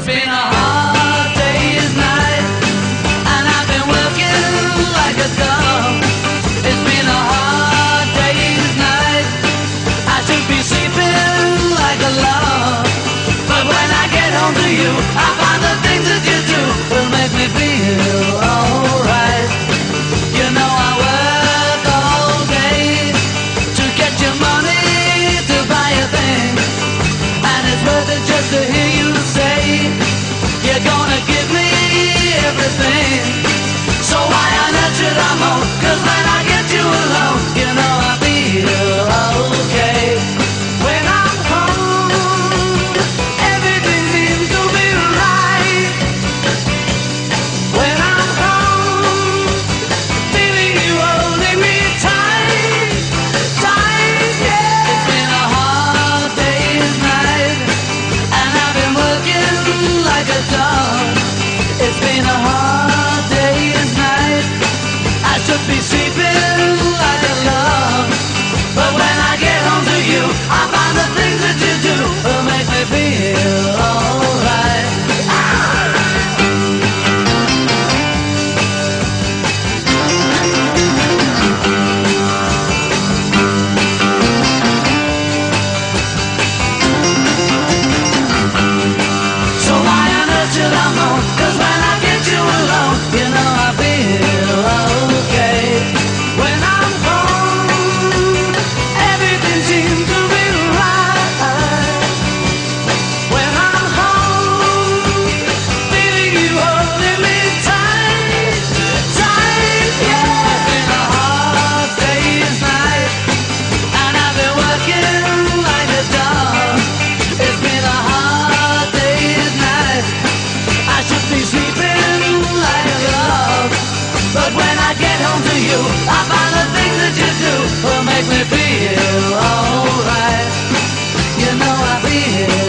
been a hard day's night, and I've been working like a dog. It's been a hard day's night. I should be sleeping like a log, but when I get home to you, I find the things that you do will make me feel alright. You know I work all day to get your money to buy a thing, and it's worth it just to hear you say you're gonna give me everything. So why on earth should I moan? 'Cause when I get you alone, you know I feel okay. When I'm home, everything seems to be right. When I'm home, feeling you holding me tight, tight, yeah. It's been a hard day's night, and I've been working like a dog. It's been a hard day's night. I should be sleeping like a log, but when I get home to you, I find the things that you do will make me feel alright. So why on earth should I moan? 'Cause when I get you alone, you know I feel okay. When I'm home, everything seems to be right. When I'm home, feeling you holding me tight, tight, yeah. It's been a hard day's night, and I've been working like a dog. It's been a hard day's night. I should be sleeping like a log, but when I get home to you, I find the things that you do will make me feel alright. You know I feel